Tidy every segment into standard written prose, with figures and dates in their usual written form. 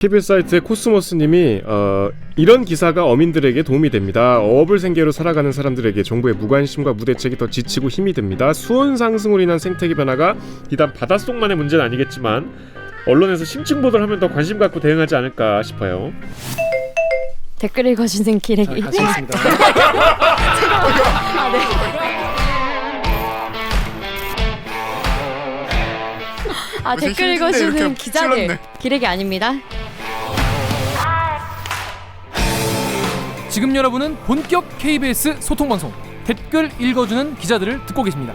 KBS 사이트의 코스모스님이 이런 기사가 어민들에게 도움이 됩니다. 어업을 생계로 살아가는 사람들에게 정부의 무관심과 무대책이 더 지치고 힘이 듭니다. 수온 상승으로 인한 생태계 변화가 비단 바닷속만의 문제는 아니겠지만 언론에서 심층 보도를 하면 더 관심 갖고 대응하지 않을까 싶어요. 댓글 읽어주는 기레기. 가시겠습니다. 댓글 읽어주는 기자들 기레기 아닙니다. 지금 여러분은 본격 KBS 소통방송 댓글 읽어주는 기자들을 듣고 계십니다.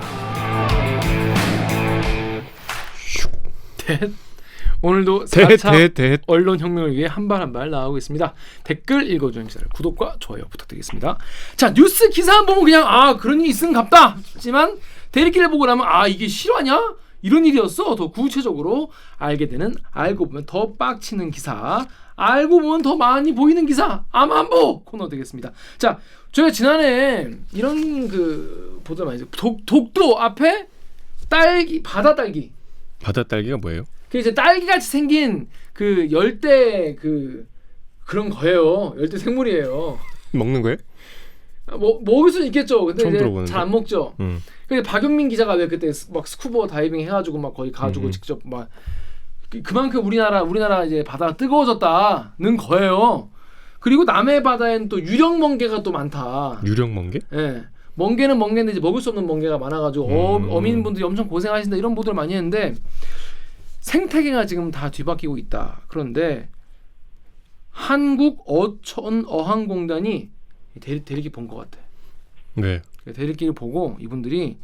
오늘도 4차 언론혁명을 위해 한 발 한 발 나아가고 있습니다. 댓글 읽어주는 기자들 구독과 좋아요 부탁드리겠습니다. 자, 뉴스 기사만 보면 그냥 그런 일이 있음 갑다 하지만 대리기를 보고 나면 이게 실화냐? 이런 일이었어. 더 구체적으로 알게 되는, 알고 보면 더 빡치는 기사, 알고 보면 더 많이 보이는 기사, 암안보 코너 되겠습니다. 자, 저희가 지난해 이런 보도를 많이 했어요. 독도 앞에 딸기, 바다 바닷딸기가 뭐예요? 그 이제 딸기같이 생긴 그 열대 그런 거예요. 열대 생물이에요. 먹는 거예요? 먹을 수는 있겠죠. 근데 처음 잘 안 먹죠. 근데 박윤민 기자가 왜 그때 막 스쿠버 다이빙 해가지고 막 거기 가지고 직접 막 그만큼 우리나라 이제 바다가 뜨거워졌다는 거예요. 그리고 남해 바다에는 또 유령 멍게가 또 많다. 유령 멍게? 예. 멍게는 멍게인데 이제 먹을 수 없는 멍게가 많아가지고 어민분들이 엄청 고생하신다 이런 보도를 많이 했는데 생태계가 지금 다 뒤바뀌고 있다. 그런데 한국 어촌어항공단이 대리기 본 것 같아. 네. 대리기를 보고 이분들이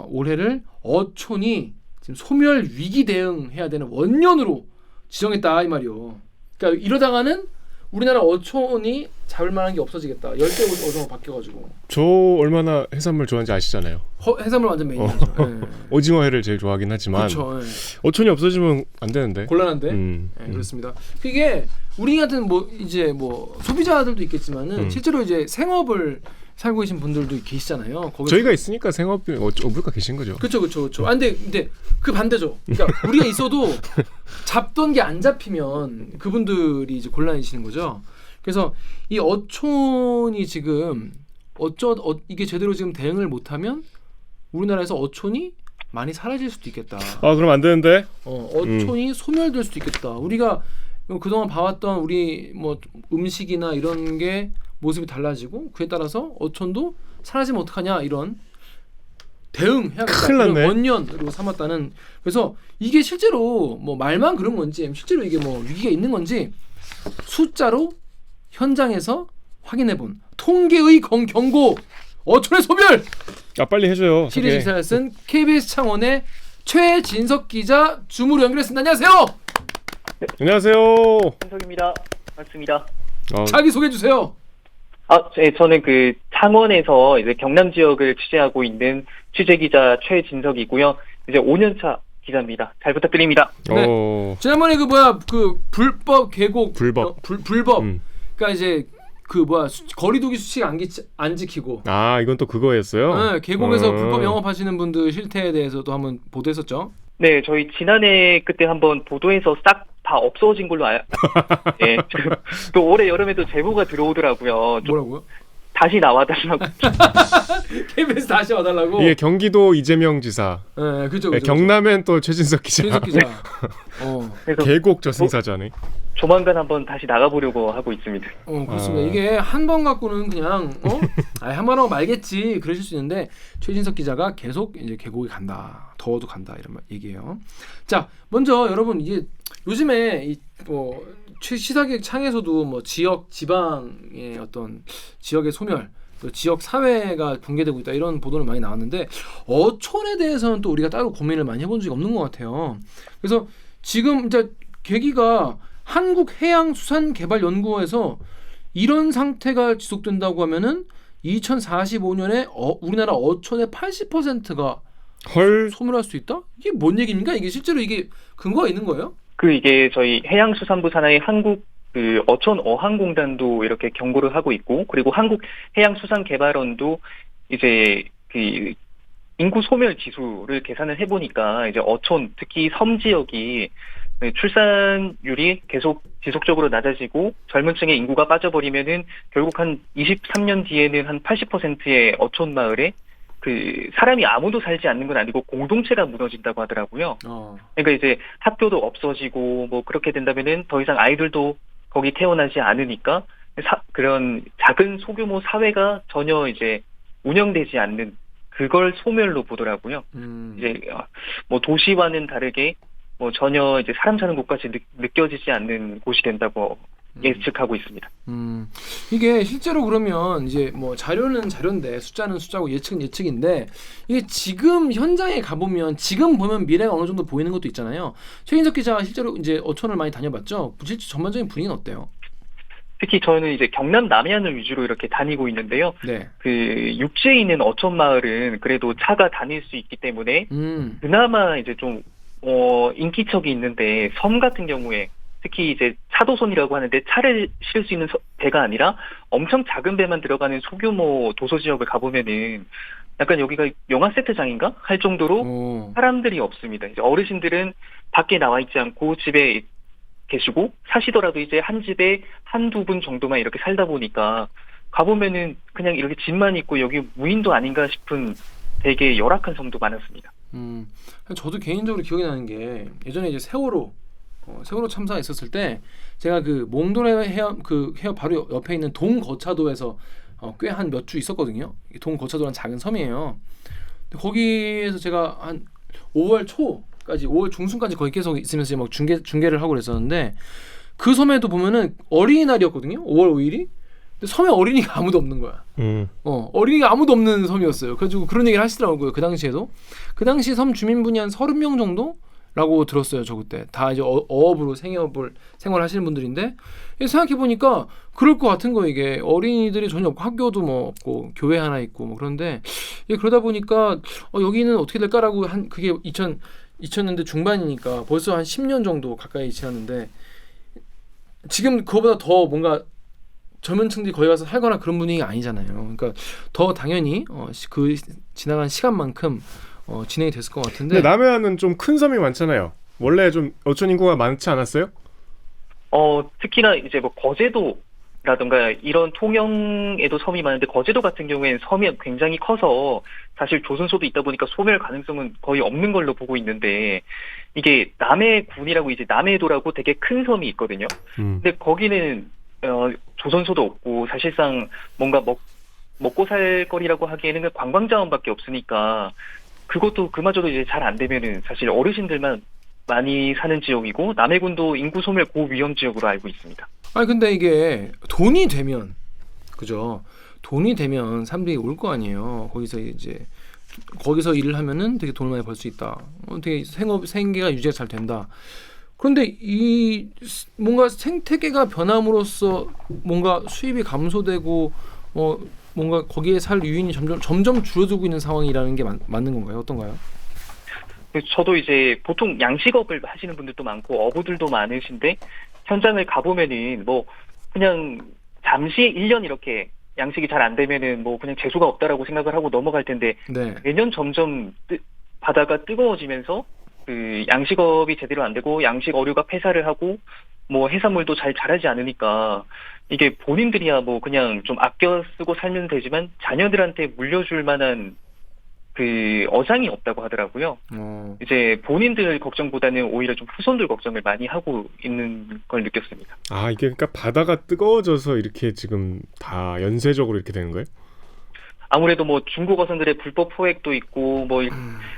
올해를 어촌이 지금 소멸 위기 대응해야 되는 원년으로 지정했다 이 말이요. 그러니까 이러다가는 우리나라 어촌이 잡을 만한 게 없어지겠다. 열대 어종으로 바뀌어가지고. 저 얼마나 해산물 좋아하는지 아시잖아요. 해산물 완전 메인이죠. 네. 오징어회를 제일 좋아하긴 하지만 그쵸, 네. 어촌이 없어지면 안 되는데. 곤란한데. 네, 그렇습니다. 그게 우리 같은 이제 소비자들도 있겠지만은 실제로 이제 생업을 살고 계신 분들도 계시잖아요. 저희가 있으니까 생업이 어불까 계신 거죠. 그렇죠. 근데 그 반대죠. 그러니까 우리가 있어도 잡던 게 안 잡히면 그분들이 이제 곤란해지는 거죠. 그래서 이 어촌이 지금 이게 제대로 지금 대응을 못하면 우리나라에서 어촌이 많이 사라질 수도 있겠다. 그럼 안 되는데. 어촌이 소멸될 수도 있겠다. 우리가 그동안 봐왔던 우리 음식이나 이런 게 모습이 달라지고 그에 따라서 어촌도 사라지면 어떡하냐 이런 대응해야겠다. 이런 원년으로 삼았다는. 그래서 이게 실제로 말만 그런 건지 실제로 이게 위기가 있는 건지 숫자로 현장에서 확인해본 통계의 경고 어촌의 소멸. 빨리 해줘요. 시리즈 기사를 쓴 KBS 창원의 최진석 기자 줌으로 연결했습니다. 안녕하세요. 네. 안녕하세요. 한석입니다. 반갑습니다. 자기 소개해 주세요. 네, 저는 창원에서 이제 경남 지역을 취재하고 있는 취재 기자 최진석이고요. 이제 5년차 기자입니다. 잘 부탁드립니다. 네. 지난번에 불법 계곡 불법. 그러니까 이제 거리두기 수칙 안 지키고. 이건 또 그거였어요? 네, 계곡에서 불법 영업하시는 분들 실태에 대해서도 한번 보도했었죠. 네, 저희 지난해 그때 한번 보도해서 싹 다 없어진 걸로 네, 또 올해 여름에도 제보가 들어오더라고요. 뭐라고요? 다시 나와달라고. KBS 다시 와달라고. 이게 경기도 이재명 지사. 네, 그죠. 경남엔 또 최진석 기자. 그래서 계곡 저승사자네. 조만간 한번 다시 나가보려고 하고 있습니다. 그렇습니다. 이게 한 번 갖고는 그냥 한 번 하고 말겠지 그러실 수 있는데 최진석 기자가 계속 이제 계곡에 간다, 더워도 간다 이런 얘기예요. 자, 먼저 여러분 이게 요즘에 시사기획 창에서도 지역 지방의 어떤 지역의 소멸, 또 지역 사회가 붕괴되고 있다 이런 보도는 많이 나왔는데 어촌에 대해서는 또 우리가 따로 고민을 많이 해본 적이 없는 것 같아요. 그래서 지금 이제 계기가 한국해양수산개발연구원에서 이런 상태가 지속된다고 하면은 2045년에 우리나라 어촌의 80%가 소멸할 수 있다? 이게 뭔 얘기입니까? 이게 실제로 이게 근거가 있는 거예요? 이게 저희 해양수산부 산하의 한국 어촌어항공단도 이렇게 경고를 하고 있고, 그리고 한국해양수산개발원도 이제 인구 소멸 지수를 계산을 해보니까 이제 어촌, 특히 섬 지역이 네, 출산율이 계속 지속적으로 낮아지고 젊은 층의 인구가 빠져버리면은 결국 한 23년 뒤에는 한 80%의 어촌 마을에 그 사람이 아무도 살지 않는 건 아니고 공동체가 무너진다고 하더라고요. 그러니까 이제 학교도 없어지고 뭐 그렇게 된다면은 더 이상 아이들도 거기 태어나지 않으니까 그런 작은 소규모 사회가 전혀 이제 운영되지 않는 그걸 소멸로 보더라고요. 이제 뭐 도시와는 다르게 뭐 전혀 이제 사람 사는 곳까지 느껴지지 않는 곳이 된다고 예측하고 있습니다. 이게 실제로 그러면 이제 뭐 자료는 자료인데 숫자는 숫자고 예측은 예측인데 이게 지금 현장에 가보면 지금 보면 미래가 어느 정도 보이는 것도 있잖아요. 최인석 기자가 실제로 이제 어촌을 많이 다녀봤죠. 실제 전반적인 분위기는 어때요? 특히 저는 이제 경남 남해안을 위주로 이렇게 다니고 있는데요. 네. 그 육지에 있는 어촌 마을은 그래도 차가 다닐 수 있기 때문에 그나마 이제 좀 인기척이 있는데 섬 같은 경우에 특히 이제 차도선이라고 하는데 차를 실을 수 있는 배가 아니라 엄청 작은 배만 들어가는 소규모 도서 지역을 가보면은 약간 여기가 영화 세트장인가 할 정도로 사람들이 없습니다. 이제 어르신들은 밖에 나와 있지 않고 집에 계시고 사시더라도 이제 한 집에 한두 분 정도만 이렇게 살다 보니까 가보면은 그냥 이렇게 집만 있고 여기 무인도 아닌가 싶은 되게 열악한 섬도 많았습니다. 저도 개인적으로 기억이 나는 게 예전에 이제 세월호 참사 있었을 때 제가 그 몽돌해 해협 바로 옆에 있는 동거차도에서 꽤 한 몇 주 있었거든요. 동거차도라는 작은 섬이에요. 거기에서 제가 한 5월 초까지 5월 중순까지 거기 계속 있으면서 막 중계를 하고 그랬었는데 그 섬에도 보면은 어린이날이었거든요. 5월 5일이. 근데 섬에 어린이가 아무도 없는 거야. 어린이가 아무도 없는 섬이었어요. 그래가지고 그런 얘기를 하시더라고요. 그 당시에도. 그 당시 섬 주민분이 한 30명 정도라고 들었어요. 저 그때. 다 이제 어업으로 생활하시는 분들인데 생각해보니까 그럴 것 같은 거 이게 어린이들이 전혀 없고 학교도 뭐 없고 교회 하나 있고 뭐 그런데 그러다 보니까 여기는 어떻게 될까라고 그게 2000년대 중반이니까 벌써 한 10년 정도 가까이 지났는데 지금 그거보다 더 뭔가 젊은 층들이 거기 가서 살거나 그런 분위기가 아니잖아요. 그러니까 더 당연히 그 지나간 시간만큼 진행이 됐을 것 같은데. 근데 남해안은 좀 큰 섬이 많잖아요. 원래 좀 어촌 인구가 많지 않았어요? 특히나 이제 뭐 거제도라든가 이런 통영에도 섬이 많은데 거제도 같은 경우에는 섬이 굉장히 커서 사실 조선소도 있다 보니까 소멸 가능성은 거의 없는 걸로 보고 있는데 이게 남해군이라고 이제 남해도라고 되게 큰 섬이 있거든요. 근데 거기는 조선소도 없고 사실상 뭔가 먹고 살 거리라고 하기에는 관광자원밖에 없으니까 그것도 그마저도 이제 잘 안 되면은 사실 어르신들만 많이 사는 지역이고 남해군도 인구 소멸 고위험 지역으로 알고 있습니다. 아니 근데 이게 돈이 되면 그죠? 돈이 되면 사람들이 올 거 아니에요. 거기서 일을 하면은 되게 돈을 많이 벌 수 있다. 되게 생계가 유지가 잘 된다. 그런데 이 뭔가 생태계가 변함으로써 뭔가 수입이 감소되고 뭔가 거기에 살 유인이 점점 줄어들고 있는 상황이라는 게 맞는 건가요? 어떤가요? 저도 이제 보통 양식업을 하시는 분들도 많고 어부들도 많으신데 현장을 가보면은 뭐 그냥 잠시 1년 이렇게 양식이 잘 안 되면은 뭐 그냥 재수가 없다라고 생각을 하고 넘어갈 텐데 네. 매년 점점 바다가 뜨거워지면서 그 양식업이 제대로 안 되고 양식 어류가 폐사를 하고 뭐 해산물도 잘 자라지 않으니까 이게 본인들이야 뭐 그냥 좀 아껴 쓰고 살면 되지만 자녀들한테 물려줄 만한 그 어장이 없다고 하더라고요. 이제 본인들 걱정보다는 오히려 좀 후손들 걱정을 많이 하고 있는 걸 느꼈습니다. 아, 이게 그러니까 바다가 뜨거워져서 이렇게 지금 다 연쇄적으로 이렇게 되는 거예요? 아무래도 뭐 중국 어선들의 불법 포획도 있고 뭐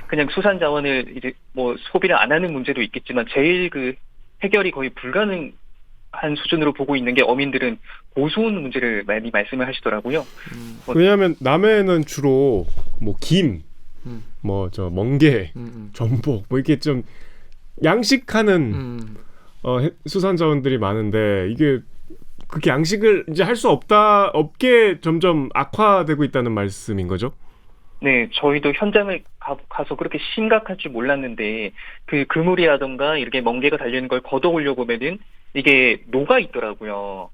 그냥 수산 자원을 이제 뭐 소비를 안 하는 문제도 있겠지만 제일 그 해결이 거의 불가능한 수준으로 보고 있는 게 어민들은 고수온 문제를 많이 말씀을 하시더라고요. 왜냐하면 남해는 주로 뭐 김, 뭐 저 멍게, 전복 뭐 이렇게 좀 양식하는 수산 자원들이 많은데 이게 그렇게 양식을 이제 할 수 없게 점점 악화되고 있다는 말씀인 거죠? 네, 저희도 현장을 가서 그렇게 심각할 줄 몰랐는데 그 그물이라던가 이렇게 멍게가 달려있는 걸 걷어오려 보면은 이게 녹아 있더라고요.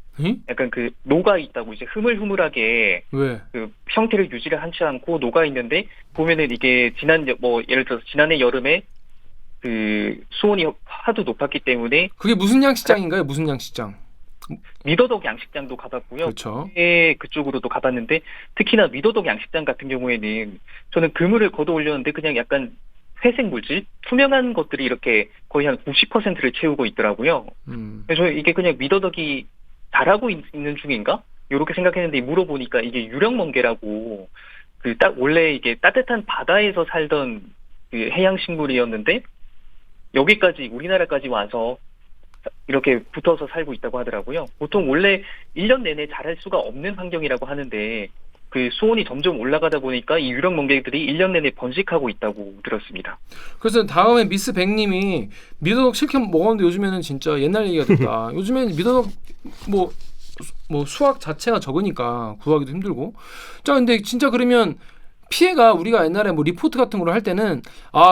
약간 그 녹아 있다고 이제 흐물흐물하게 왜? 그 형태를 유지를 하지 않고 녹아 있는데 보면은 이게 예를 들어서 지난해 여름에 그 수온이 하도 높았기 때문에 그게 무슨 양식장인가요? 무슨 양식장? 미더덕 양식장도 가봤고요. 그렇죠. 그쪽으로도 가봤는데 특히나 미더덕 양식장 같은 경우에는 저는 그물을 걷어 올렸는데 그냥 약간 회색 물질, 투명한 것들이 이렇게 거의 한 90%를 채우고 있더라고요. 그래서 이게 그냥 미더덕이 자라고 있는 중인가? 이렇게 생각했는데 물어보니까 이게 유령멍게라고 그 딱 원래 이게 따뜻한 바다에서 살던 그 해양 식물이었는데 여기까지 우리나라까지 와서 이렇게 붙어서 살고 있다고 하더라고요. 보통 원래 1년 내내 자랄 수가 없는 환경이라고 하는데 그 수온이 점점 올라가다 보니까 이 유령 멍게들이 1년 내내 번식하고 있다고 들었습니다. 그래서 다음에 미스 백님이 미더덕 실컷 먹었는데 요즘에는 진짜 옛날 얘기가 됐다. 요즘에는 미더덕 뭐 수확 자체가 적으니까 구하기도 힘들고. 자, 근데 진짜 그러면 피해가 우리가 옛날에 뭐 리포트 같은 걸 할 때는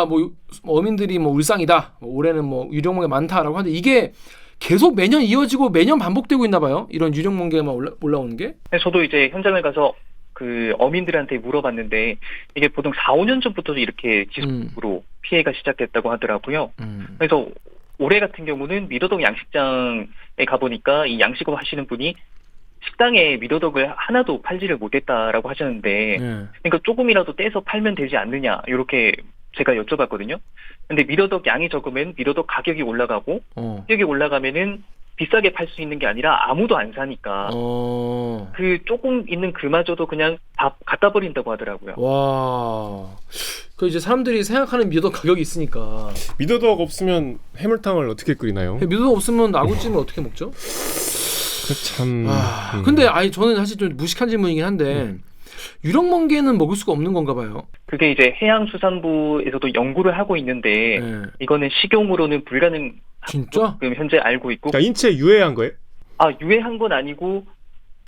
뭐 어민들이 뭐 울상이다, 뭐 올해는 뭐 유령멍게 많다라고 하는데 이게 계속 매년 이어지고 매년 반복되고 있나 봐요. 이런 유령멍게만 올라오는 게. 저도 이제 현장을 가서 그 어민들한테 물어봤는데 이게 보통 4, 5년 전부터 이렇게 지속적으로 피해가 시작됐다고 하더라고요. 그래서 올해 같은 경우는 미더덕 양식장에 가보니까 이 양식업 하시는 분이 식당에 미더덕을 하나도 팔지를 못했다라고 하셨는데 그러니까 조금이라도 떼서 팔면 되지 않느냐 이렇게 제가 여쭤봤거든요. 근데 미더덕 양이 적으면 미더덕 가격이 올라가고 가격이 올라가면은 비싸게 팔 수 있는 게 아니라 아무도 안 사니까 그 조금 있는 그마저도 그냥 다 갖다 버린다고 하더라고요. 와, 그 이제 사람들이 생각하는 미더덕 가격이 있으니까. 미더덕 없으면 해물탕을 어떻게 끓이나요? 미더덕 없으면 아구찜을 어떻게 먹죠? 참. 근데 저는 사실 좀 무식한 질문이긴 한데 유령멍게는 먹을 수가 없는 건가 봐요. 그게 이제 해양수산부에서도 연구를 하고 있는데 이거는 식용으로는 불가능. 진짜? 지금 현재 알고 있고. 그러니까 인체에 유해한 거예요? 유해한 건 아니고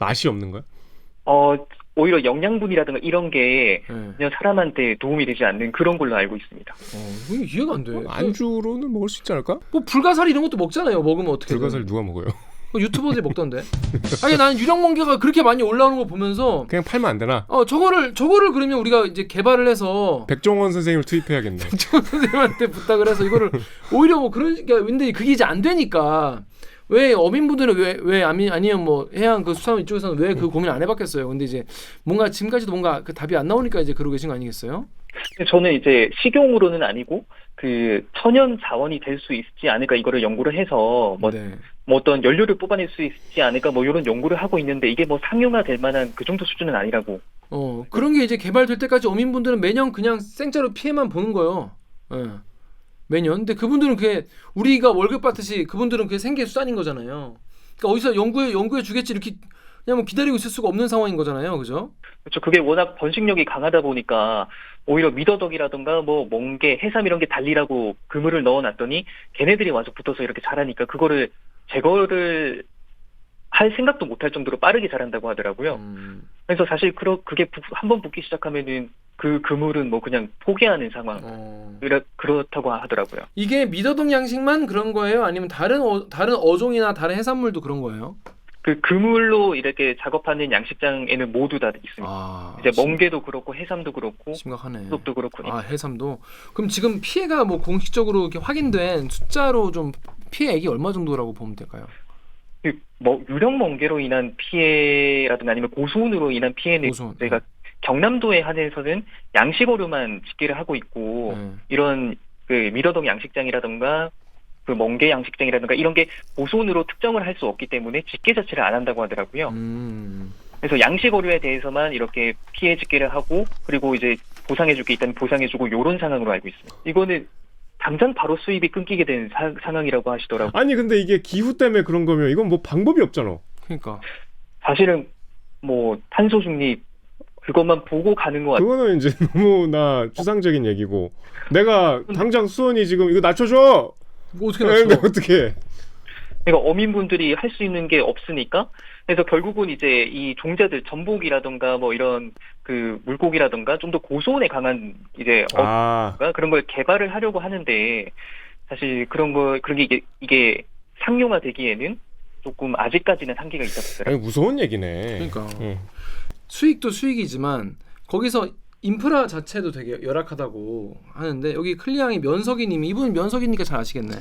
맛이 없는 거야? 오히려 영양분이라든가 이런 게 그냥 사람한테 도움이 되지 않는 그런 걸로 알고 있습니다. 이해가 안 돼. 안주로는 먹을 수 있지 않을까? 뭐 불가사리 이런 것도 먹잖아요. 먹으면 어떻게? 불가사리 누가 먹어요? 유튜버들이 먹던데. 아니 나는 유령멍게가 그렇게 많이 올라오는 거 보면서 그냥 팔면 안 되나? 저거를 그러면 우리가 이제 개발을 해서 백종원 선생님을 투입해야겠네. 백종원 선생님한테 부탁을 해서 이거를 오히려 뭐 그러니까 근데 그게 이제 안 되니까 왜 어민분들은 왜 아니면 뭐 해양 그 수산업 이쪽에서는 왜 그 고민 안 해봤겠어요. 근데 이제 뭔가 지금까지도 뭔가 그 답이 안 나오니까 이제 그러고 계신 거 아니겠어요? 저는 이제 식용으로는 아니고 그 천연 자원이 될 수 있지 않을까 이거를 연구를 해서 뭐 어떤 연료를 뽑아낼 수 있지 않을까 뭐 이런 연구를 하고 있는데 이게 뭐 상용화될 만한 그 정도 수준은 아니라고. 그런 게 이제 개발될 때까지 어민분들은 매년 그냥 생짜로 피해만 보는 거예요. 매년. 근데 그분들은 그게 우리가 월급 받듯이 그분들은 그게 생계 수단인 거잖아요. 그러니까 어디서 연구해 주겠지 이렇게 그냥 뭐 기다리고 있을 수가 없는 상황인 거잖아요. 그죠? 그렇죠. 그게 워낙 번식력이 강하다 보니까 오히려 미더덕이라든가 뭐 멍게, 해삼 이런 게 달리라고 그물을 넣어놨더니 걔네들이 와서 붙어서 이렇게 자라니까 그거를 제거를 할 생각도 못할 정도로 빠르게 자란다고 하더라고요. 그래서 사실 그게 한번 붙기 시작하면은 그 그물은 뭐 그냥 포기하는 상황. 그렇다고 하더라고요. 이게 미더덕 양식만 그런 거예요? 아니면 다른 어종이나 다른 해산물도 그런 거예요? 그 그물로 이렇게 작업하는 양식장에는 모두 다 있습니다. 이제 멍게도 그렇고 해삼도 그렇고 심각하네. 도 그렇고. 해삼도. 그럼 지금 피해가 뭐 공식적으로 이렇게 확인된 숫자로 좀 피해액이 얼마 정도라고 보면 될까요? 뭐 유령 멍게로 인한 피해라든가 아니면 고수온으로 인한 피해는 저희가 경남도에 한해서는 양식어류만 집계를 하고 있고 이런 그 미더덕 양식장이라든가 그 멍게 양식장이라든가 이런 게 고수온으로 특정을 할 수 없기 때문에 집계 자체를 안 한다고 하더라고요. 그래서 양식어류에 대해서만 이렇게 피해 집계를 하고 그리고 이제 보상해줄 게 있다면 보상해주고 이런 상황으로 알고 있습니다. 이거는 당장 바로 수입이 끊기게 된 상황이라고 하시더라고요. 아니 근데 이게 기후 때문에 그런 거면 이건 뭐 방법이 없잖아. 그러니까 사실은 뭐 탄소 중립 그것만 보고 가는 것 같아요. 그거는 이제 너무나 추상적인 얘기고 내가 당장 수온이 지금 이거 낮춰줘. 뭐 어떻게 낮춰? 어떻게? 그러니까 어민분들이 할 수 있는 게 없으니까 그래서 결국은 이제 이 종자들 전복이라던가 뭐 이런 그 물고기라던가 좀 더 고수온에 강한 이제 그런 걸 개발을 하려고 하는데 사실 그런 게 이게 상용화되기에는 조금 아직까지는 한계가 있다 보더라고요. 무서운 얘기네. 그러니까 수익도 수익이지만 거기서 인프라 자체도 되게 열악하다고 하는데 여기 클리앙이 면석이님이 이분 면석이니까 잘 아시겠네.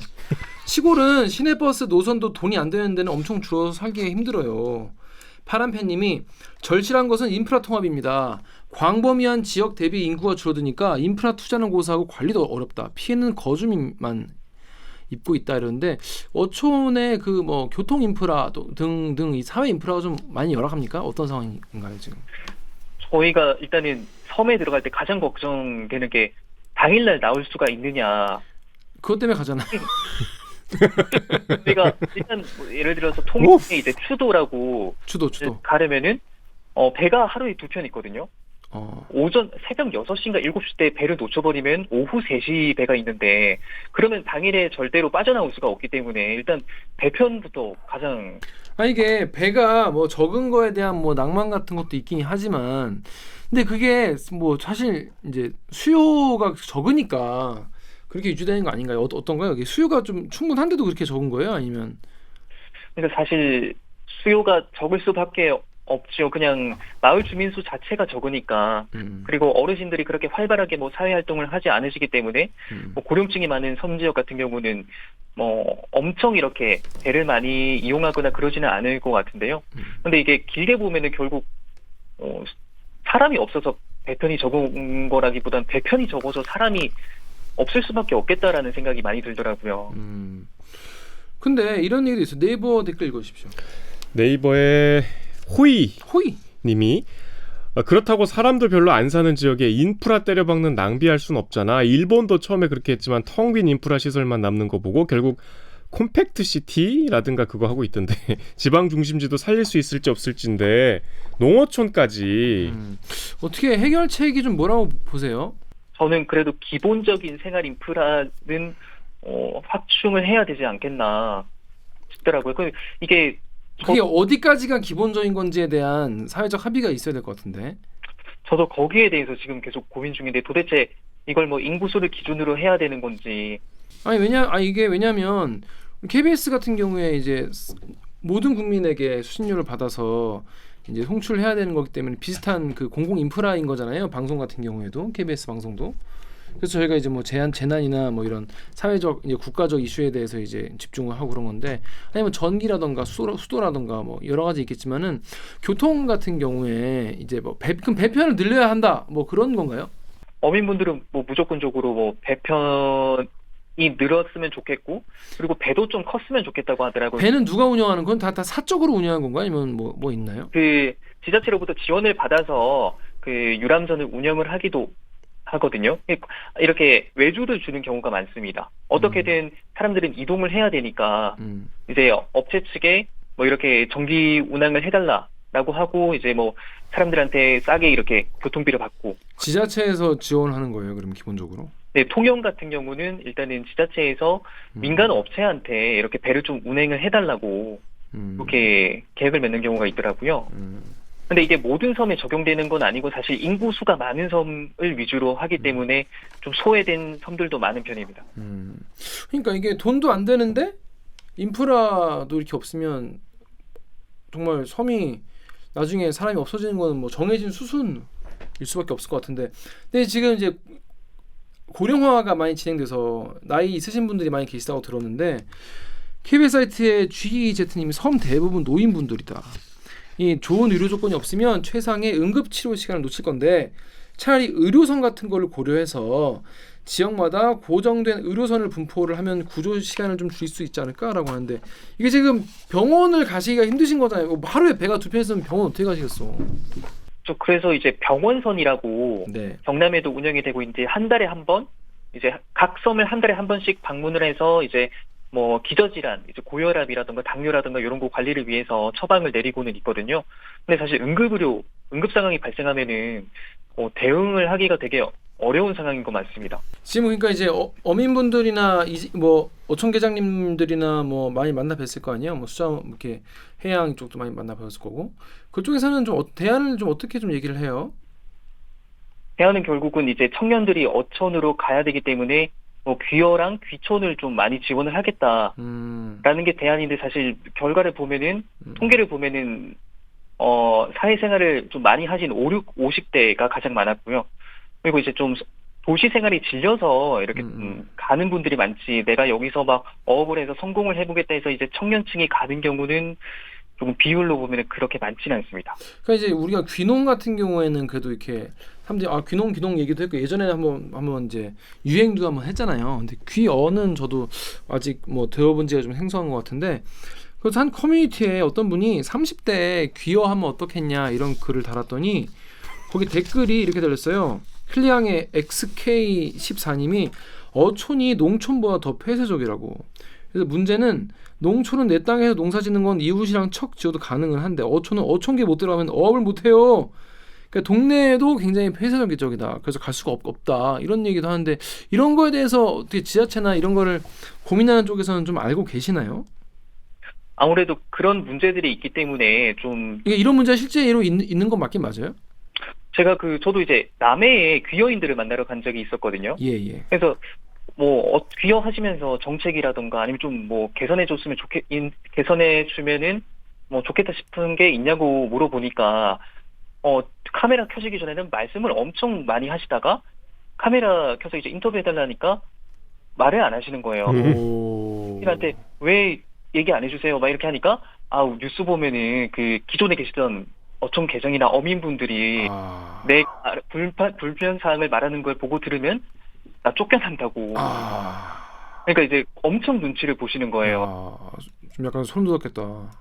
시골은 시내버스 노선도 돈이 안 되는 데는 엄청 줄어서 살기가 힘들어요. 파란팬님이 절실한 것은 인프라 통합입니다. 광범위한 지역 대비 인구가 줄어드니까 인프라 투자는 고사하고 관리도 어렵다. 피해는 거주민만 입고 있다 이러는데 어촌의 그 뭐 교통 인프라 등등 이 사회 인프라가 좀 많이 열악합니까? 어떤 상황인가요 지금? 저희가 일단은 섬에 들어갈 때 가장 걱정되는 게 당일날 나올 수가 있느냐. 그것 때문에 가잖아요. 저희가 일단 뭐 예를 들어서 통영에 이제 추도라고 추도 가려면은 배가 하루에 2편 있거든요. 오전 새벽 6시인가 7시 때 배를 놓쳐버리면 오후 3시 배가 있는데 그러면 당일에 절대로 빠져나올 수가 없기 때문에 일단 배편부터 가장 이게 배가 뭐 적은 거에 대한 뭐 낭만 같은 것도 있긴 하지만 근데 그게 뭐 사실 이제 수요가 적으니까 그렇게 유지되는 거 아닌가요? 어떤가요? 이게 수요가 좀 충분한데도 그렇게 적은 거예요? 아니면 그러니까 사실 수요가 적을 수밖에 없죠. 그냥 마을 주민 수 자체가 적으니까 그리고 어르신들이 그렇게 활발하게 뭐 사회 활동을 하지 않으시기 때문에 뭐 고령층이 많은 섬 지역 같은 경우는 뭐 엄청 이렇게 배를 많이 이용하거나 그러지는 않을 것 같은데요. 근데 이게 길게 보면은 결국 사람이 없어서 배편이 적은 거라기보단 배편이 적어서 사람이 없을 수밖에 없겠다라는 생각이 많이 들더라고요. 근데 이런 얘기도 있어요. 네이버 댓글 읽어주십시오. 네이버의 호이 님이 그렇다고 사람들 별로 안 사는 지역에 인프라 때려박는 낭비할 순 없잖아. 일본도 처음에 그렇게 했지만 텅 빈 인프라 시설만 남는 거 보고 결국 콤팩트 시티라든가 그거 하고 있던데 지방 중심지도 살릴 수 있을지 없을지인데 농어촌까지 어떻게 해결책이 좀 뭐라고 보세요? 저는 그래도 기본적인 생활 인프라는 확충을 해야 되지 않겠나 싶더라고요. 이게 그게 어디까지가 기본적인 건지에 대한 사회적 합의가 있어야 될 것 같은데. 저도 거기에 대해서 지금 계속 고민 중인데 도대체 이걸 뭐 인구수를 기준으로 해야 되는 건지. 이게 왜냐면 KBS 같은 경우에 이제 모든 국민에게 수신료를 받아서 이제 송출해야 되는 거기 때문에 비슷한 그 공공 인프라인 거잖아요. 방송 같은 경우에도 KBS 방송도. 그래서 저희가 이제 뭐 재난이나 뭐 이런 사회적 이제 국가적 이슈에 대해서 이제 집중을 하고 그런 건데 아니면 전기라던가 수도라던가 뭐 여러 가지 있겠지만은 교통 같은 경우에 이제 뭐 그럼 배편을 늘려야 한다 뭐 그런 건가요? 어민분들은 뭐 무조건적으로 뭐 배편이 늘었으면 좋겠고 그리고 배도 좀 컸으면 좋겠다고 하더라고요. 배는 누가 운영하는 건 다 사적으로 운영하는 건가요? 아니면 뭐 있나요? 그 지자체로부터 지원을 받아서 그 유람선을 운영을 하기도 하거든요. 이렇게 외주를 주는 경우가 많습니다. 어떻게든 사람들은 이동을 해야 되니까 이제 업체 측에 뭐 이렇게 정기 운항을 해달라라고 하고 이제 뭐 사람들한테 싸게 이렇게 교통비를 받고. 지자체에서 지원하는 거예요, 그럼 기본적으로? 네, 통영 같은 경우는 일단은 지자체에서 민간 업체한테 이렇게 배를 좀 운행을 해달라고 그렇게 계획을 맺는 경우가 있더라고요. 근데 이게 모든 섬에 적용되는 건 아니고 사실 인구수가 많은 섬을 위주로 하기 때문에 좀 소외된 섬들도 많은 편입니다. 그러니까 이게 돈도 안 되는데 인프라도 이렇게 없으면 정말 섬이 나중에 사람이 없어지는 거는 뭐 정해진 수순일 수밖에 없을 것 같은데 근데 지금 이제 고령화가 많이 진행돼서 나이 있으신 분들이 많이 계시다고 들었는데 KBS 사이트의 GZ님이 섬 대부분 노인분들이다. 이 좋은 의료 조건이 없으면 최상의 응급치료 시간을 놓칠 건데 차라리 의료선 같은 걸 고려해서 지역마다 고정된 의료선을 분포를 하면 구조 시간을 좀 줄일 수 있지 않을까라고 하는데 이게 지금 병원을 가시기가 힘드신 거잖아요. 하루에 배가 2편 있으면 병원 어떻게 가시겠어? 그래서 이제 병원선이라고 네. 경남에도 운영이 되고 이제 한 달에 한 번 이제 각 섬을 한 달에 한 번씩 방문을 해서 이제 뭐 기저질환, 이제 고혈압이라든가 당뇨라든가 이런 거 관리를 위해서 처방을 내리고는 있거든요. 근데 사실 응급 상황이 발생하면은 대응을 하기가 되게 어려운 상황인 것 같습니다. 지금 그러니까 이제 어민분들이나 뭐 어촌계장님들이나 뭐 많이 만나 뵀을 거 아니에요. 뭐 수자 이렇게 해양 쪽도 많이 만나 뵀을 거고 그쪽에서는 좀 대안을 좀 어떻게 좀 얘기를 해요? 대안은 결국은 이제 청년들이 어촌으로 가야 되기 때문에 뭐 귀여랑 귀촌을 좀 많이 지원을 하겠다라는 게 대안인데 사실 결과를 보면은 통계를 보면은 사회생활을 좀 많이 하신 50대가 가장 많았고요. 그리고 이제 좀 도시 생활이 질려서 이렇게 가는 분들이 많지, 내가 여기서 막 어업을 해서 성공을 해보겠다 해서 이제 청년층이 가는 경우는 조금 비율로 보면 그렇게 많지는 않습니다. 그러니까 이제 우리가 귀농 같은 경우에는 그래도 이렇게 사람들이 귀농 얘기도 했고 예전에 한번 이제 유행도 한번 했잖아요. 근데 귀어는 저도 아직 뭐 들어본 지가 좀 생소한 것 같은데, 그래서 한 커뮤니티에 어떤 분이 30대에 귀어 하면 어떻겠냐 이런 글을 달았더니 거기 댓글이 이렇게 달렸어요. 클리앙의 XK14님이 어촌이 농촌보다 더 폐쇄적이라고. 그래서 문제는 농촌은 내 땅에서 농사 짓는 건 이웃이랑 척 지어도 가능은 한데 어촌은 어촌계 못 들어가면 어업을 못 해요. 그러니까 동네에도 굉장히 폐쇄적이다. 그래서 갈 수가 없다. 이런 얘기도 하는데, 이런 거에 대해서 어떻게 지자체나 이런 거를 고민하는 쪽에서는 좀 알고 계시나요? 아무래도 그런 문제들이 있기 때문에 좀 이게 이런 문제가 실제로 있는 건 맞긴 맞아요? 제가 저도 이제 남해에 귀여인들을 만나러 간 적이 있었거든요. 예. 그래서 뭐 귀여 하시면서 정책이라던가 아니면 좀 뭐 개선해 주면은 뭐 좋겠다 싶은 게 있냐고 물어보니까 카메라 켜지기 전에는 말씀을 엄청 많이 하시다가 카메라 켜서 이제 인터뷰 해달라니까 말을 안 하시는 거예요. 한테 왜 얘기 안 해주세요? 막 이렇게 하니까 뉴스 보면은 그 기존에 계시던 어촌 계정이나 어민분들이 내 불편 사항을 말하는 걸 보고 들으면 나 쫓겨난다고. 그러니까 이제 엄청 눈치를 보시는 거예요. 좀 약간 소름 돋았겠다.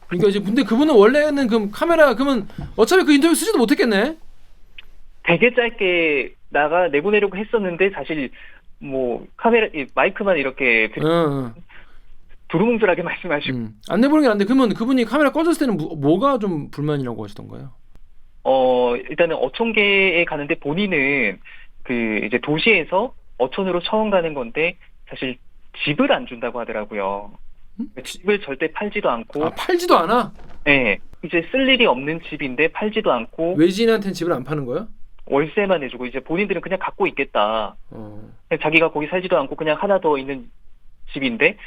그러니까 이제 근데 그분은 원래는 그 카메라 그러면 어차피 그 인터뷰 쓰지도 못했겠네. 되게 짧게 내보내려고 했었는데 사실 뭐 마이크만 이렇게 두루뭉술하게 말씀하시고 안 내보는 게 안 돼. 그러면 그분이 카메라 꺼졌을 때는 뭐가 좀 불만이라고 하시던가요? 일단은 어촌계에 가는데 본인은 그 이제 도시에서 어촌으로 처음 가는 건데 사실 집을 안 준다고 하더라고요. 집을 절대 팔지도 않고. 팔지도 않아? 네. 이제 쓸 일이 없는 집인데 팔지도 않고. 외지인한테는 집을 안 파는 거야? 월세만 해주고 이제 본인들은 그냥 갖고 있겠다. 자기가 거기 살지도 않고 그냥 하나 더 있는 집인데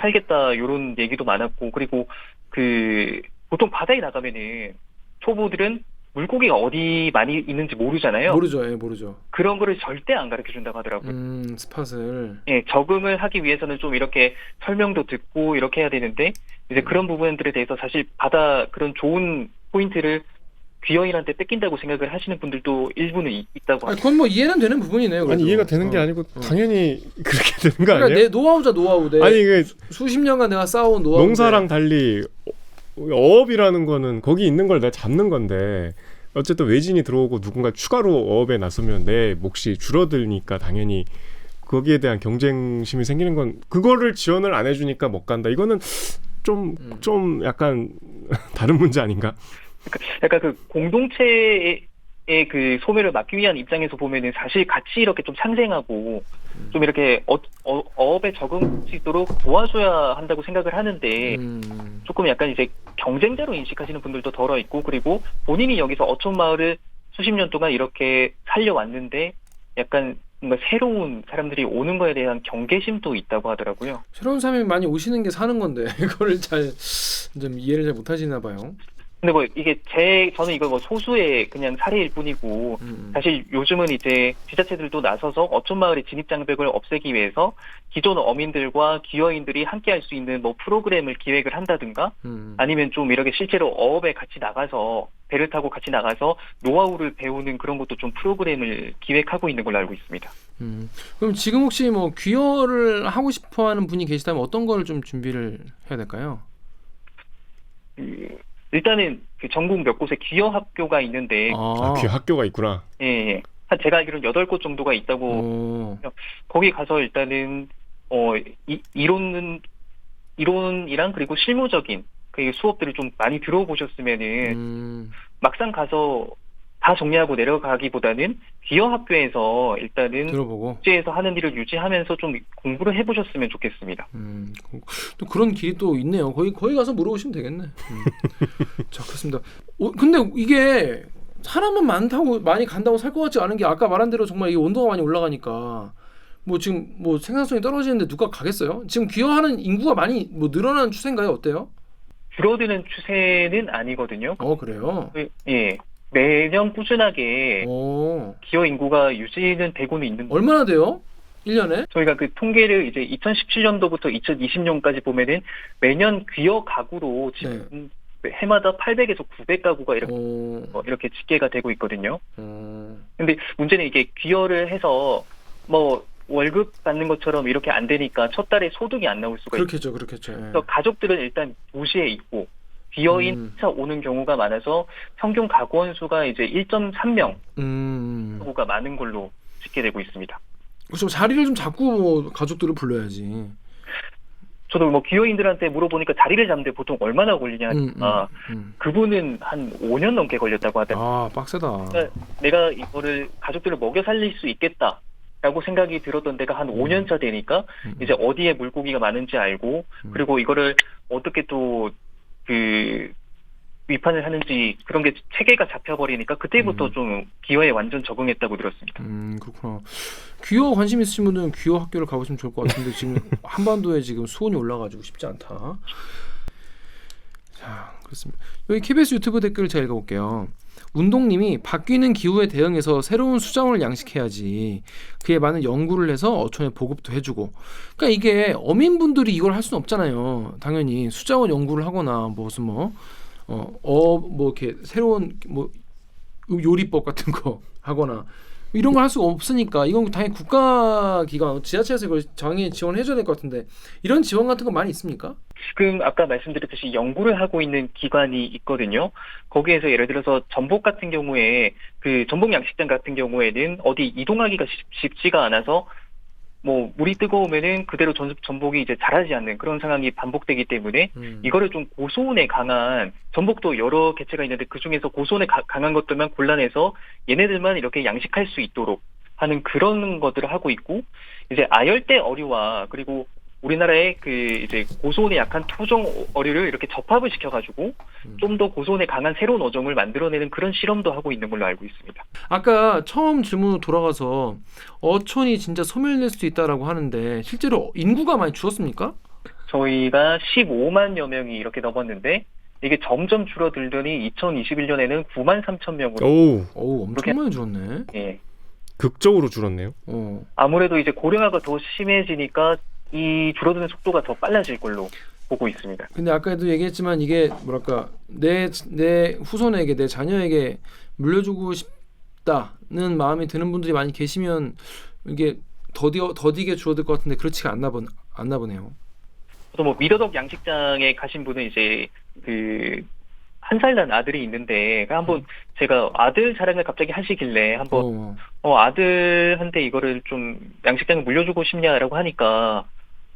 살겠다 이런 얘기도 많았고, 그리고 보통 바다에 나가면은 초보들은 물고기가 어디 많이 있는지 모르잖아요. 모르죠. 예, 모르죠. 그런 거를 절대 안 가르쳐 준다고 하더라고요. 스팟을. 예, 적응을 하기 위해서는 좀 이렇게 설명도 듣고 이렇게 해야 되는데 이제 그런 부분들에 대해서 사실 그런 좋은 포인트를 귀여인한테 뺏긴다고 생각을 하시는 분들도 일부는 있다고 합니다. 그건 뭐 이해는 되는 부분이네요. 그래도. 아니 이해가 되는 게 아니고 당연히 그렇게 되는 거 아니에요? 내 노하우. 아니 이게 수십 년간 내가 쌓아온 노하우. 농사랑 달리 어업이라는 거는 거기 있는 걸 내가 잡는 건데, 어쨌든 외진이 들어오고 누군가 추가로 어업에 나서면 내 몫이 줄어들니까 당연히 거기에 대한 경쟁심이 생기는 건, 그거를 지원을 안 해주니까 못 간다. 이거는 좀 약간 다른 문제 아닌가? 약간 그 공동체의 그 소멸을 막기 위한 입장에서 보면은 사실 같이 이렇게 좀 상생하고 좀 이렇게 어업에 적응시도록 도와줘야 한다고 생각을 하는데 조금 약간 이제 경쟁자로 인식하시는 분들도 덜어 있고, 그리고 본인이 여기서 어촌 마을을 수십 년 동안 이렇게 살려왔는데 약간 뭔가 새로운 사람들이 오는 거에 대한 경계심도 있다고 하더라고요. 새로운 사람이 많이 오시는 게 사는 건데 그거를 좀 이해를 잘 못하시나 봐요. 근데 뭐 이게 저는 이거 뭐 소수의 그냥 사례일 뿐이고 사실 요즘은 이제 지자체들도 나서서 어촌 마을의 진입 장벽을 없애기 위해서 기존 어민들과 기여인들이 함께 할 수 있는 뭐 프로그램을 기획을 한다든가 아니면 좀 이렇게 실제로 어업에 같이 나가서 배를 타고 같이 나가서 노하우를 배우는 그런 것도 좀 프로그램을 기획하고 있는 걸로 알고 있습니다. 그럼 지금 혹시 뭐 귀여를 하고 싶어하는 분이 계시다면 어떤 걸 좀 준비를 해야 될까요? 일단은 그 전국 몇 곳에 귀여 학교가 있는데 귀여 학교가 있구나. 예. 한 제가 알기로는 8곳 정도가 있다고. 거기 가서 일단은 이론이랑 그리고 실무적인 그 수업들을 좀 많이 들어보셨으면은 막상 가서 다 정리하고 내려가기보다는 귀여 학교에서 일단은 들어보고 국제에서 하는 일을 유지하면서 좀 공부를 해보셨으면 좋겠습니다. 또 그런 길이 또 있네요. 거기 가서 물어보시면 되겠네. 자, 그렇습니다. 근데 이게 사람은 많이 간다고 살 것 같지 않은 게, 아까 말한 대로 정말 이 온도가 많이 올라가니까 뭐 지금 뭐 생산성이 떨어지는데 누가 가겠어요? 지금 귀여하는 인구가 많이 뭐 늘어나는 추세인가요? 어때요? 줄어드는 추세는 아니거든요. 그래요? 예. 매년 꾸준하게 기여 인구가 유지는 되고는 있는데 얼마나 돼요? 1년에? 저희가 그 통계를 이제 2017년도부터 2020년까지 보면은 매년 귀여 가구로 지금 해마다 800에서 900가구가 이렇게 집계가 되고 있거든요. 근데 문제는 이게 귀여를 해서 뭐 월급 받는 것처럼 이렇게 안 되니까 첫 달에 소득이 안 나올 수가 있죠. 그렇겠죠. 그래서 가족들은 일단 도시에 있고 귀여인 오는 경우가 많아서 평균 가구원 수가 이제 1.3명 가구가 많은 걸로 집계되고 있습니다. 그렇죠. 자리를 좀 잡고 뭐 가족들을 불러야지. 저도 뭐 귀여인들한테 물어보니까 자리를 잡는데 보통 얼마나 걸리냐 하니까 그분은 한 5년 넘게 걸렸다고 하더라고요. 아, 빡세다. 그러니까 내가 이거를 가족들을 먹여 살릴 수 있겠다라고 생각이 들었던 데가 한 5년차 되니까 이제 어디에 물고기가 많은지 알고 그리고 이거를 어떻게 또 그 위판을 하는지 그런 게 체계가 잡혀버리니까 그때부터 좀 귀여에 완전 적응했다고 들었습니다. 그렇구나. 귀여 관심 있으신 분은 귀여 학교를 가보시면 좋을 것 같은데 지금 한반도에 지금 수온이 올라가지고 쉽지 않다. 자, 그렇습니다. 여기 KBS 유튜브 댓글 제가 읽어볼게요. 운동님이 바뀌는 기후에 대응해서 새로운 수자원을 양식해야지. 그에 많은 연구를 해서 어촌에 보급도 해주고. 그러니까 이게 어민분들이 이걸 할 수는 없잖아요. 당연히 수자원 연구를 하거나 무슨 뭐 이렇게 새로운 뭐 요리법 같은 거 하거나 이런 걸 할 수가 없으니까 이건 당연히 국가기관 지자체에서 이걸 장애 지원해줘야 될 것 같은데 이런 지원 같은 거 많이 있습니까? 지금 아까 말씀드렸듯이 연구를 하고 있는 기관이 있거든요. 거기에서 예를 들어서 전복 같은 경우에 그 전복 양식장 같은 경우에는 어디 이동하기가 쉽지가 않아서 뭐 물이 뜨거우면은 그대로 전복이 이제 자라지 않는 그런 상황이 반복되기 때문에 이거를 좀 고소온에 강한 전복도 여러 개체가 있는데 그 중에서 고소온에 강한 것들만 골라내서 얘네들만 이렇게 양식할 수 있도록 하는 그런 것들을 하고 있고 이제 아열대 어류와 그리고 우리나라의 그 이제 고소온에 약한 토종 어류를 이렇게 접합을 시켜가지고 좀 더 고소온에 강한 새로운 어종을 만들어내는 그런 실험도 하고 있는 걸로 알고 있습니다. 아까 처음 질문으로 돌아가서 어촌이 진짜 소멸될 수도 있다라고 하는데 실제로 인구가 많이 줄었습니까? 저희가 15만여 명이 이렇게 넘었는데 이게 점점 줄어들더니 2021년에는 9만 3천 명으로. 오, 엄청 많이 줄었네. 예. 극적으로 줄었네요. 아무래도 이제 고령화가 더 심해지니까 이 줄어드는 속도가 더 빨라질 걸로 보고 있습니다. 근데 아까도 얘기했지만 이게 뭐랄까 내 후손에게 내 자녀에게 물려주고 싶다는 마음이 드는 분들이 많이 계시면 이게 더디게 줄어들 것 같은데 그렇지가 않나 보네요. 또 뭐 미더덕 양식장에 가신 분은 이제 그 한 살 난 아들이 있는데 한번 제가 아들 자랑을 갑자기 하시길래 한번 아들한테 이거를 좀 양식장에 물려주고 싶냐라고 하니까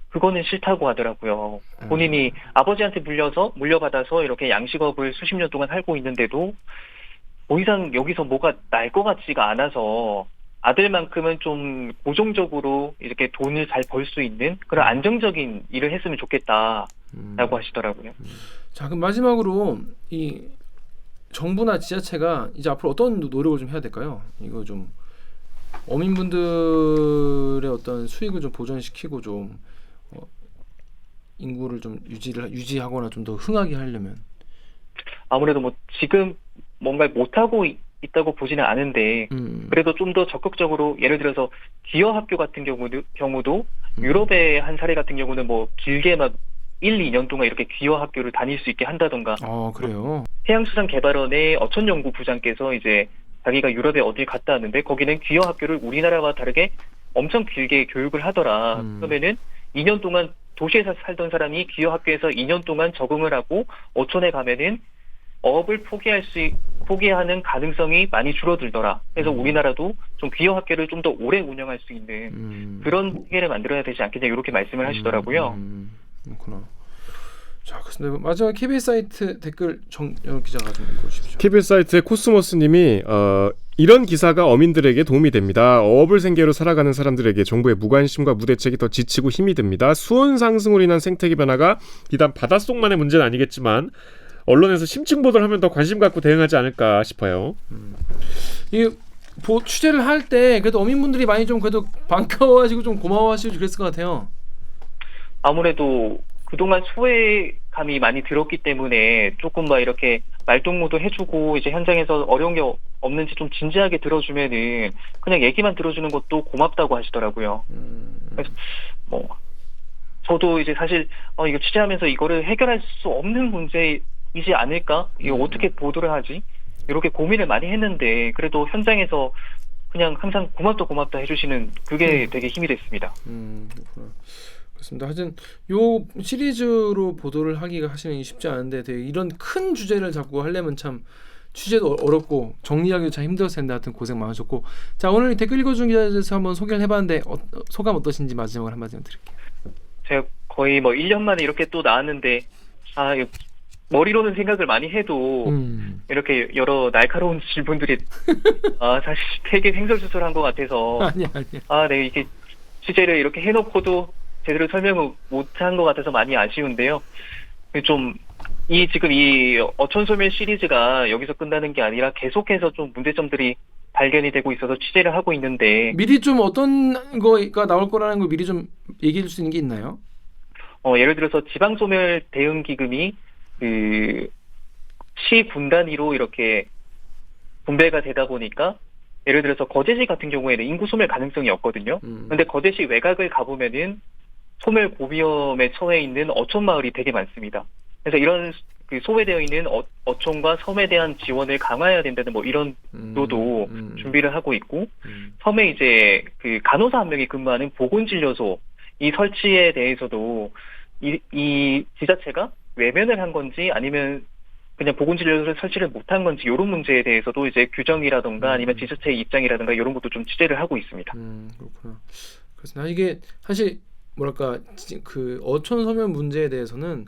그거는 싫다고 하더라고요. 본인이 아버지한테 물려받아서 이렇게 양식업을 수십 년 동안 살고 있는데도 더 이상 여기서 뭐가 날 것 같지가 않아서 아들만큼은 좀 고정적으로 이렇게 돈을 잘 벌 수 있는 그런 안정적인 일을 했으면 좋겠다라고 하시더라고요. 자, 그럼 마지막으로 이 정부나 지자체가 이제 앞으로 어떤 노력을 좀 해야 될까요? 이거 좀 어민분들의 어떤 수익을 좀 보전시키고 좀 인구를 좀 유지하거나 좀 더 흥하게 하려면 아무래도 뭐 지금 뭔가 못하고 있다고 보지는 않은데 그래도 좀 더 적극적으로 예를 들어서 기여 학교 같은 경우도 유럽의 한 사례 같은 경우는 뭐 길게 막 1, 2년 동안 이렇게 기여 학교를 다닐 수 있게 한다던가. 그래요? 해양수산개발원의 어촌연구부장께서 이제 자기가 유럽에 어딜 갔다 왔는데 거기는 기여 학교를 우리나라와 다르게 엄청 길게 교육을 하더라. 그러면은 2년 동안 도시에서 살던 사람이 기여 학교에서 2년 동안 적응을 하고 어촌에 가면은 어업을 포기하는 가능성이 많이 줄어들더라. 그래서 우리나라도 좀 기여 학교를 좀 더 오래 운영할 수 있는 그런 체계를 만들어야 되지 않겠냐 이렇게 말씀을 하시더라고요. 그렇구나. 자, 그렇습니다. 마지막 KBS 사이트 댓글 정영 기자가 좀 읽어주십시오. KBS 사이트의 코스모스님이 이런 기사가 어민들에게 도움이 됩니다. 어업을 생계로 살아가는 사람들에게 정부의 무관심과 무대책이 더 지치고 힘이 듭니다. 수온 상승으로 인한 생태계 변화가 비단 바닷속만의 문제는 아니겠지만 언론에서 심층 보도를 하면 더 관심 갖고 대응하지 않을까 싶어요. 이 취재를 할 때 그래도 어민분들이 많이 좀 그래도 반가워하시고 좀 고마워하시고 그랬을 것 같아요. 아무래도 그동안 소외 감이 많이 들었기 때문에 조금 막 이렇게 말동무도 해주고 이제 현장에서 어려운 게 없는지 좀 진지하게 들어주면은 그냥 얘기만 들어주는 것도 고맙다고 하시더라고요. 그래서 뭐 저도 이제 사실 이거 취재하면서 이거를 해결할 수 없는 문제이지 않을까? 이거 어떻게 보도를 하지? 이렇게 고민을 많이 했는데 그래도 현장에서 그냥 항상 고맙다 해주시는 그게 되게 힘이 됐습니다. 그렇구나. 그렇습니다. 하여튼 요 시리즈로 보도를 하기가 사실은 쉽지 않은데 되게 이런 큰 주제를 잡고 하려면 참 취재도 어렵고 정리하기도 참 힘들었을 텐데 하여튼 고생 많으셨고 자 오늘 댓글 읽어준 기자에 대해서 한번 소개를 해봤는데 소감 어떠신지 마지막으로 한마디만 드릴게요. 제가 거의 뭐 1년 만에 이렇게 또 나왔는데 머리로는 생각을 많이 해도 이렇게 여러 날카로운 질문들이 사실 되게 횡설수설한 것 같아서 아니야. 네 이게 취재를 이렇게 해놓고도 제대로 설명을 못한 것 같아서 많이 아쉬운데요. 좀 지금 이 어촌소멸 시리즈가 여기서 끝나는 게 아니라 계속해서 좀 문제점들이 발견이 되고 있어서 취재를 하고 있는데 미리 좀 어떤 거가 나올 거라는 거 미리 좀 얘기해 줄 수 있는 게 있나요? 예를 들어서 지방소멸 대응기금이 시 군 단위로 이렇게 분배가 되다 보니까 예를 들어서 거제시 같은 경우에는 인구 소멸 가능성이 없거든요. 근데 거제시 외곽을 가보면은 소멸 고위험에 처해 있는 어촌 마을이 되게 많습니다. 그래서 이런 소외되어 있는 어촌과 섬에 대한 지원을 강화해야 된다는 뭐 이런 노도 준비를 하고 있고 섬에 이제 간호사 한 명이 근무하는 보건진료소 이 설치에 대해서도 이 지자체가 외면을 한 건지 아니면 그냥 보건진료소를 설치를 못한 건지 이런 문제에 대해서도 이제 규정이라던가 아니면 지자체의 입장이라든가 이런 것도 좀 취재를 하고 있습니다. 그렇구나. 그래서 이게 사실 뭐랄까 어촌 소멸 문제에 대해서는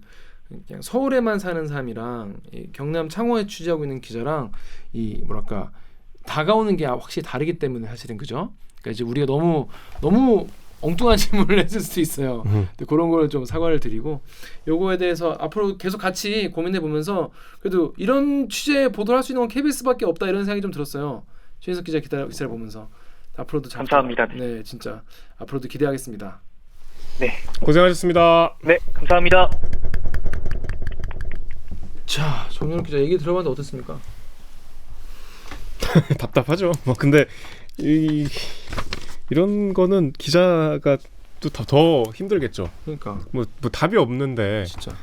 그냥 서울에만 사는 사람이랑 경남 창원에 취재하고 있는 기자랑 이 뭐랄까 다가오는 게 확실히 다르기 때문에 사실은 그죠? 그러니까 이제 우리가 너무 엉뚱한 질문을 했을 수도 있어요. 근데 그런 걸 좀 사과를 드리고 요거에 대해서 앞으로 계속 같이 고민해 보면서 그래도 이런 취재 보도를 할 수 있는 건 KBS밖에 없다 이런 생각이 좀 들었어요. 최인석 기자 기사를 보면서 앞으로도 감사합니다. 네, 진짜 앞으로도 기대하겠습니다. 네, 고생하셨습니다. 네, 감사합니다. 자, 정연욱 기자 얘기 들어봤는데 어떻습니까? 답답하죠. 뭐 근데 이런 거는 기자가 또 더 힘들겠죠. 그러니까 뭐 답이 없는데 진짜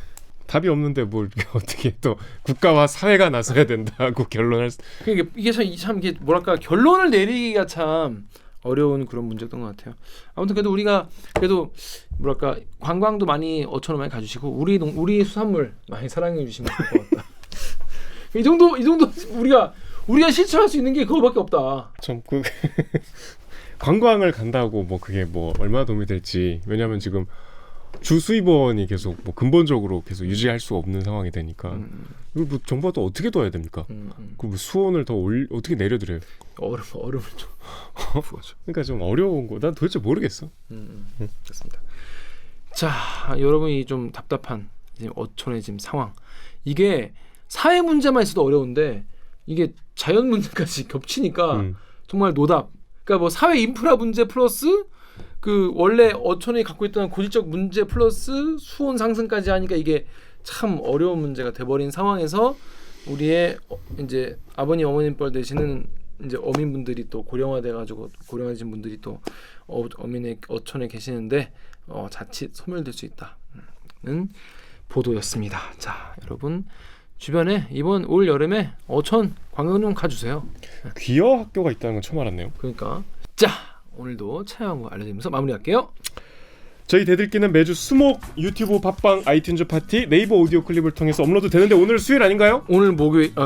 답이 없는데 뭘 어떻게 또 국가와 사회가 나서야 된다고 결론할 수... 이게 참 이게 뭐랄까 결론을 내리기가 참 어려운 그런 문제였던 것 같아요. 아무튼 그래도 우리가 그래도 뭐랄까 관광도 많이 어촌을 많이 가주시고 우리 수산물 많이 사랑해 주시면 좋을 것 같다. 이 정도 우리가 실천할 수 있는 게 그거밖에 없다. 참 관광을 간다고 뭐 그게 뭐 얼마나 도움이 될지 왜냐하면 지금 주 수입원이 계속 뭐 근본적으로 계속 유지할 수 없는 상황이 되니까 이걸 뭐 정부가 또 어떻게 도와야 됩니까? 그 뭐 수온을 더 어떻게 내려드려요? 얼음을 좀 부어줘. 그러니까 좀 어려운 거 난 도대체 모르겠어. 그렇습니다. 자, 여러분이 좀 답답한 지금 어촌의 지금 상황 이게 사회 문제만 있어도 어려운데 이게 자연 문제까지 겹치니까 정말 노답. 그러니까 뭐 사회 인프라 문제 플러스 원래 어촌이 갖고 있던 고질적 문제 플러스 수온 상승까지 하니까 이게 참 어려운 문제가 돼버린 상황에서 우리의 이제 아버님 어머님 뻘 되시는 이제 어민분들이 또 고령화돼가지고 고령화진 분들이 또 어민의 어촌에 계시는데 자칫 소멸될 수 있다는 보도였습니다. 자, 여러분 주변에 이번 올 여름에 어촌 관광 좀 가주세요. 귀여 학교가 있다는 건 처음 알았네요. 그러니까 자 오늘도 차영우 알려드리면서 마무리할게요. 저희 대들기는 매주 수목 유튜브 팟빵 아이튠즈 파티 네이버 오디오 클립을 통해서 업로드 되는데 오늘 수요일 아닌가요? 오늘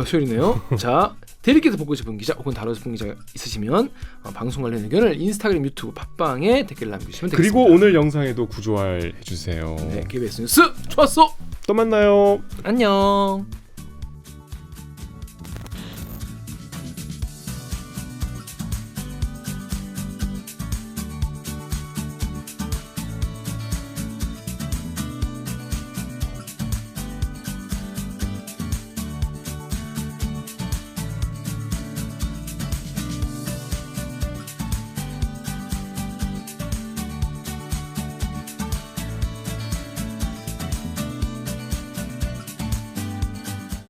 수요일이네요. 자 대들기에서 보고 싶은 기자 혹은 다루고 싶은 기자가 있으시면 방송 관련 의견을 인스타그램 유튜브 팟빵에 댓글 남겨주시면 되겠습니다. 그리고 오늘 영상에도 구조할 해주세요. 네 KBS 뉴스 좋았어. 또 만나요. 안녕.